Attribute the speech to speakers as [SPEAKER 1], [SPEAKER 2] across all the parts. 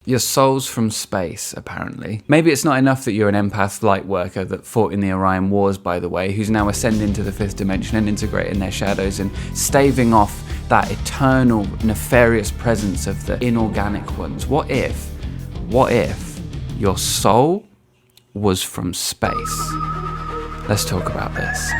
[SPEAKER 1] Your soul's from space, apparently. Maybe it's not enough that you're an empath light worker that fought in the Orion Wars, by the way, who's now ascending to the 5th dimension and integrating their shadows and staving off that eternal, nefarious presence of the inorganic ones. What if your soul was from space? Let's talk about this.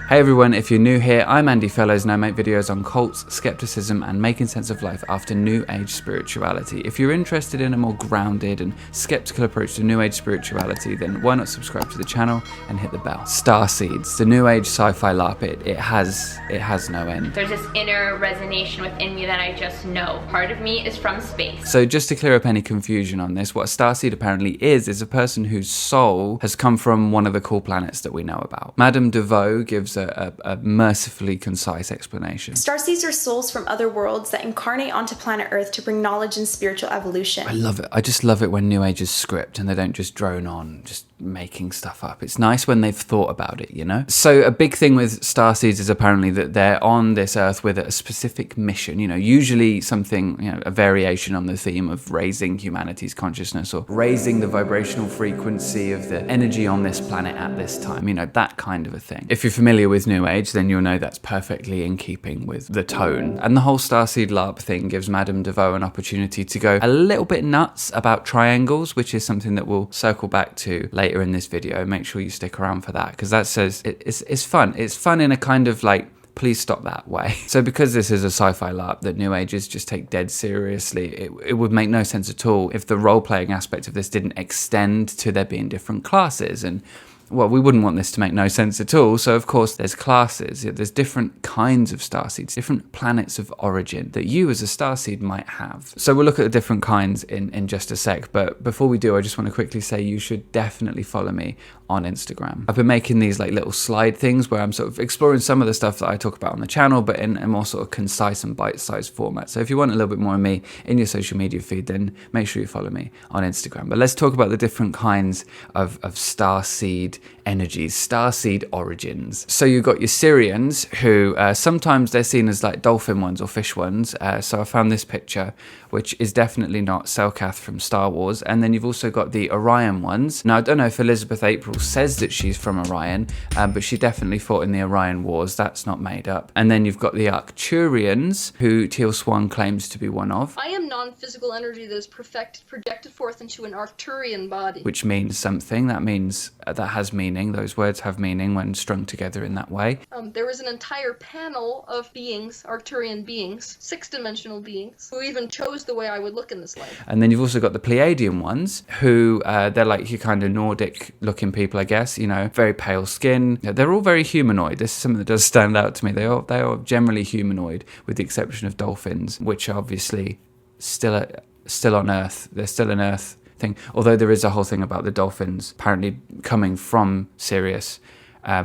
[SPEAKER 1] Hey everyone, if you're new here, I'm Andy Fellows and I make videos on cults, skepticism and making sense of life after New Age spirituality. If you're interested in a more grounded and skeptical approach to New Age spirituality, then why not subscribe to the channel and hit the bell. Starseeds, the New Age sci-fi LARP, it has no end.
[SPEAKER 2] There's this inner resonation within me that I just know. Part of me is from space.
[SPEAKER 1] So just to clear up any confusion on this, what a starseed apparently is a person whose soul has come from one of the cool planets that we know about. Madame DeVoe gives a mercifully concise explanation.
[SPEAKER 3] Starseeds are souls from other worlds that incarnate onto planet Earth to bring knowledge and spiritual evolution.
[SPEAKER 1] I love it. I just love it when New Age's script and they don't just drone on, just making stuff up. It's nice when they've thought about it, you know? So a big thing with starseeds is apparently that they're on this Earth with a specific mission, you know, usually something, you know, a variation on the theme of raising humanity's consciousness or raising the vibrational frequency of the energy on this planet at this time, you know, that kind of a thing. If you're familiar with New Age, then you'll know that's perfectly in keeping with the tone. And the whole starseed LARP thing gives Madame DeVoe an opportunity to go a little bit nuts about triangles, which is something that we'll circle back to later in this video. Make sure you stick around for that, because that says it's fun. It's fun in a kind of like, please stop that way. So because this is a sci-fi LARP that New Agers just take dead seriously, it would make no sense at all if the role-playing aspect of this didn't extend to there being different classes. And well, we wouldn't want this to make no sense at all. So of course there's classes, there's different kinds of starseeds, different planets of origin that you as a starseed might have. So we'll look at the different kinds in just a sec. But before we do, I just want to quickly say you should definitely follow me on Instagram. I've been making these like little slide things where I'm sort of exploring some of the stuff that I talk about on the channel, but in a more sort of concise and bite-sized format. So if you want a little bit more of me in your social media feed, then make sure you follow me on Instagram. But let's talk about the different kinds of starseed energies, starseed origins. So you've got your Sirians, who sometimes they're seen as like dolphin ones or fish ones. So I found this picture, which is definitely not Selkath from Star Wars. And then you've also got the Orion ones. Now, I don't know if Elizabeth April says that she's from Orion, but she definitely fought in the Orion Wars. That's not made up. And then you've got the Arcturians, who Teal Swan claims to be one of.
[SPEAKER 4] I am non-physical energy that is projected forth into an Arcturian body.
[SPEAKER 1] Which means something. That means, that has meaning. Those words have meaning when strung together in that way.
[SPEAKER 4] There was an entire panel of beings, Arcturian beings, 6-dimensional beings, who even chose the way I would look in this life.
[SPEAKER 1] And then you've also got the Pleiadian ones, who they're like your kind of Nordic-looking people, I guess. You know, very pale skin. They're all very humanoid. This is something that does stand out to me. They are generally humanoid, with the exception of dolphins, which are obviously still on Earth. They're still an Earth thing, although there is a whole thing about the dolphins apparently coming from Sirius.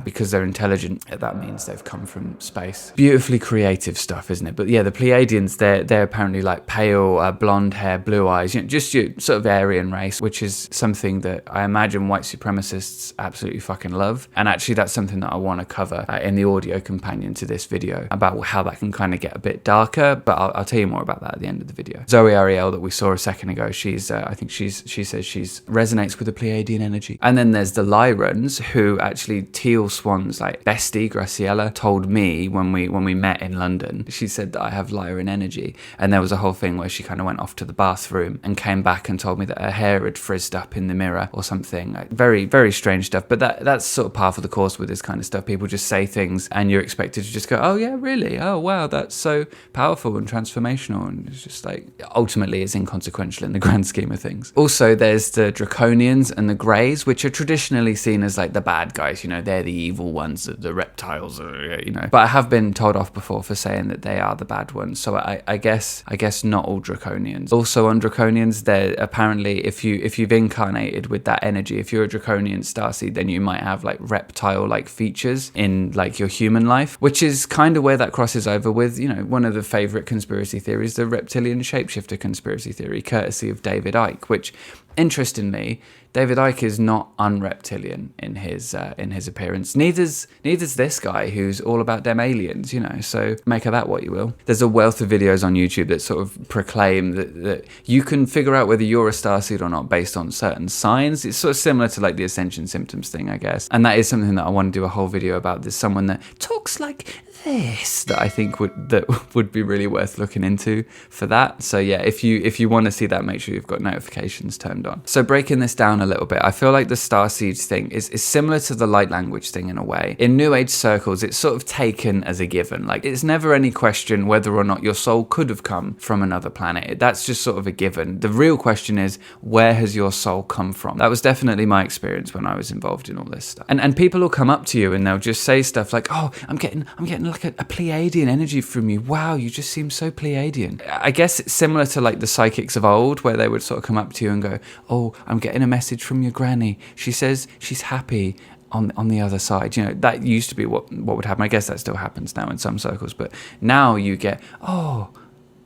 [SPEAKER 1] Because they're intelligent, that means they've come from space. Beautifully creative stuff, isn't it? But yeah, the Pleiadians, they're apparently like pale, blonde hair, blue eyes, you know, just your sort of Aryan race, which is something that I imagine white supremacists absolutely fucking love. And actually that's something that I want to cover in the audio companion to this video, about how that can kind of get a bit darker, but I'll tell you more about that at the end of the video. Zoe Ariel that we saw a second ago, she's I think she says she's resonates with the Pleiadian energy. And then there's the Lyrans, who actually Teal Swan's like bestie Graciela told me when we met in London. She said that I have Lyran energy, and there was a whole thing where she kind of went off to the bathroom and came back and told me that her hair had frizzed up in the mirror or something. Like, very, very strange stuff. But that's sort of par for the course with this kind of stuff. People just say things and you're expected to just go, oh yeah, really? Oh wow, that's so powerful and transformational. And it's just like, ultimately it's inconsequential in the grand scheme of things. Also, there's the Draconians and the Greys, which are traditionally seen as like the bad guys. You know, they're the evil ones, the reptiles, you know. But I have been told off before for saying that they are the bad ones. So I guess not all Draconians. Also on Draconians, they're apparently, if you've incarnated with that energy, if you're a Draconian starseed, then you might have like reptile-like features in like your human life, which is kind of where that crosses over with, you know, one of the favorite conspiracy theories, the reptilian shapeshifter conspiracy theory, courtesy of David Icke, which Interestingly, David Icke is not unreptilian in his appearance. Neither's this guy who's all about them aliens, you know. So make of that what you will. There's a wealth of videos on YouTube that sort of proclaim that you can figure out whether you're a starseed or not based on certain signs. It's sort of similar to like the ascension symptoms thing, I guess. And that is something that I want to do a whole video about. There's someone that talks like this that I think would be really worth looking into for that. So yeah, if you want to see that, make sure you've got notifications turned on. So breaking this down a little bit, I feel like the starseeds thing is similar to the light language thing in a way. In New Age circles, it's sort of taken as a given. Like, it's never any question whether or not your soul could have come from another planet. That's just sort of a given. The real question is, where has your soul come from? That was definitely my experience when I was involved in all this stuff. And people will come up to you and they'll just say stuff like, oh, I'm getting like a Pleiadian energy from you. Wow, you just seem so Pleiadian. I guess it's similar to like the psychics of old, where they would sort of come up to you and go, oh, I'm getting a message from your granny. She says she's happy on the other side. You know, that used to be what would happen. I guess that still happens now in some circles, but now you get, oh,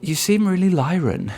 [SPEAKER 1] you seem really Lyran.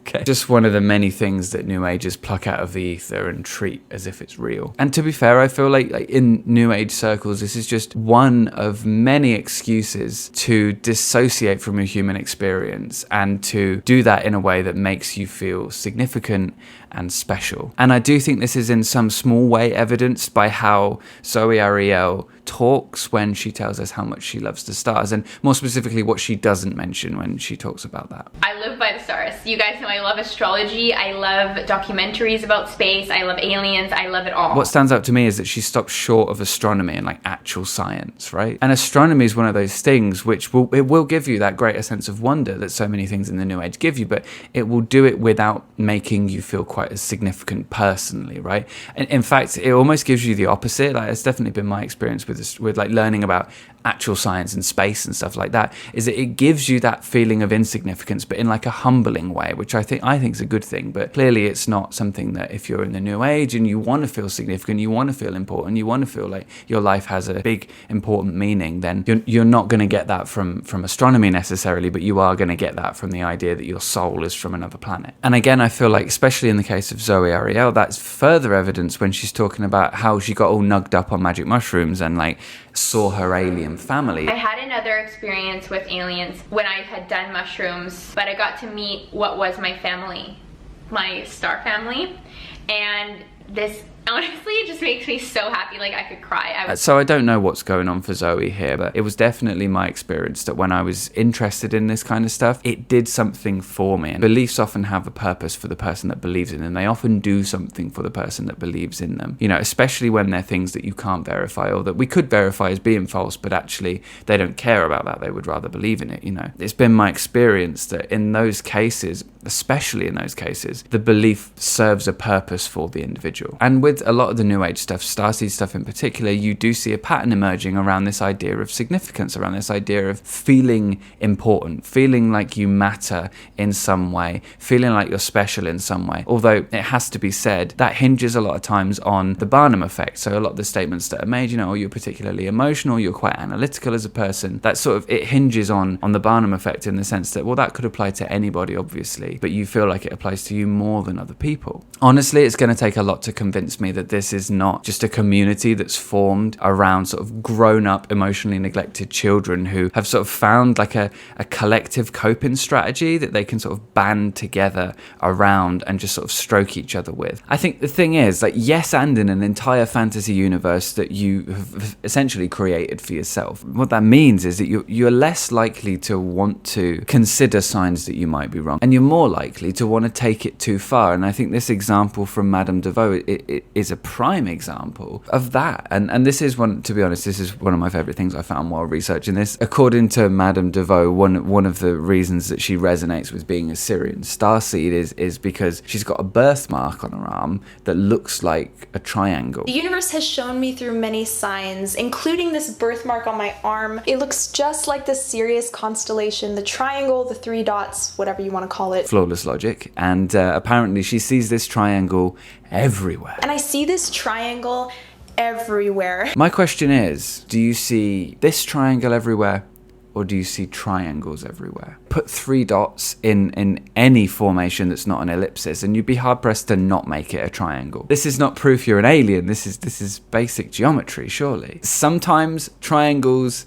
[SPEAKER 1] Okay. Just one of the many things that New Agers pluck out of the ether and treat as if it's real. And to be fair, I feel like in New Age circles, this is just one of many excuses to dissociate from your human experience and to do that in a way that makes you feel significant and special. And I do think this is in some small way evidenced by how Zoe Ariel talks when she tells us how much she loves the stars, and more specifically what she doesn't mention when she talks about that.
[SPEAKER 2] I live by the stars. You guys know I love astrology, I love documentaries about space, I love aliens, I love it all.
[SPEAKER 1] What stands out to me is that she stops short of astronomy and like actual science, right? And astronomy is one of those things which will give you that greater sense of wonder that so many things in the New Age give you, but it will do it without making you feel quite as significant personally, right? And in fact, it almost gives you the opposite. Like, it's definitely been my experience with like learning about actual science and space and stuff like that, is that it gives you that feeling of insignificance, but in like a humbling way, which I think is a good thing. But clearly it's not something that, if you're in the New Age and you want to feel significant, you want to feel important, you want to feel like your life has a big important meaning, then you're not going to get that from astronomy necessarily, but you are going to get that from the idea that your soul is from another planet. And again, I feel like, especially in the case of Zoe Ariel, that's further evidence when she's talking about how she got all nugged up on magic mushrooms and like saw her alien family.
[SPEAKER 2] I had another experience with aliens when I had done mushrooms, but I got to meet what was my family, my star family, and this honestly, it just makes me so happy, like I could cry.
[SPEAKER 1] So I don't know what's going on for Zoe here, but it was definitely my experience that when I was interested in this kind of stuff, it did something for me. And beliefs often have a purpose for the person that believes in them. They often do something for the person that believes in them, you know, especially when they're things that you can't verify or that we could verify as being false, but actually they don't care about that. They would rather believe in it, you know. It's been my experience that in those cases, especially in those cases, the belief serves a purpose for the individual. And with a lot of the New Age stuff, starseed stuff in particular, you do see a pattern emerging around this idea of significance, around this idea of feeling important, feeling like you matter in some way, feeling like you're special in some way. Although it has to be said, that hinges a lot of times on the Barnum effect. So a lot of the statements that are made, you know, you're particularly emotional, you're quite analytical as a person, that sort of, it hinges on the Barnum effect in the sense that, well, that could apply to anybody, obviously, but you feel like it applies to you more than other people. Honestly, it's going to take a lot to convince me that this is not just a community that's formed around sort of grown-up, emotionally neglected children who have sort of found like a collective coping strategy that they can sort of band together around and just sort of stroke each other with. I think the thing is, like, yes, and in an entire fantasy universe that you have essentially created for yourself, what that means is that you're less likely to want to consider signs that you might be wrong, and you're more likely to want to take it too far. And I think this example from Madame Deveau is a prime example of that. And this is one, to be honest, this is one of my favorite things I found while researching this. According to Madame Deveau, one of the reasons that she resonates with being a Syrian starseed is because she's got a birthmark on her arm that looks like a triangle.
[SPEAKER 3] The universe has shown me through many signs, including this birthmark on my arm. It looks just like the Sirius constellation, the triangle, the 3 dots, whatever you want to call it.
[SPEAKER 1] Flawless logic. And apparently she sees this triangle everywhere.
[SPEAKER 3] And I see this triangle everywhere.
[SPEAKER 1] My question is, do you see this triangle everywhere or do you see triangles everywhere? Put 3 dots in any formation that's not an ellipsis, and you'd be hard-pressed to not make it a triangle. This is not proof you're an alien. This is basic geometry, surely. Sometimes triangles,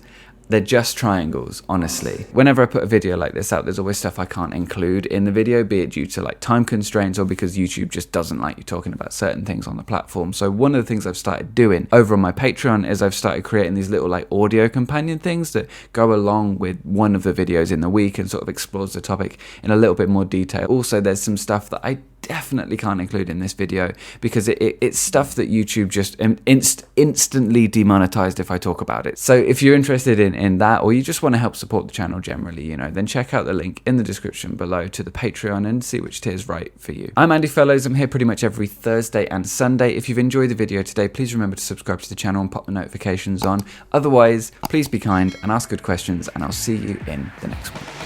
[SPEAKER 1] they're just triangles, honestly. Whenever I put a video like this out, there's always stuff I can't include in the video, be it due to like time constraints or because YouTube just doesn't like you talking about certain things on the platform. So one of the things I've started doing over on my Patreon is I've started creating these little like audio companion things that go along with one of the videos in the week and sort of explores the topic in a little bit more detail. Also, there's some stuff that I definitely can't include in this video because it's stuff that YouTube just instantly demonetized if I talk about it. So if you're interested in that, or you just want to help support the channel generally, you know, then check out the link in the description below to the Patreon and see which tier is right for you. I'm Andy Fellows. I'm here pretty much every Thursday and Sunday. If you've enjoyed the video today, please remember to subscribe to the channel and pop the notifications on. Otherwise, please be kind and ask good questions, and I'll see you in the next one.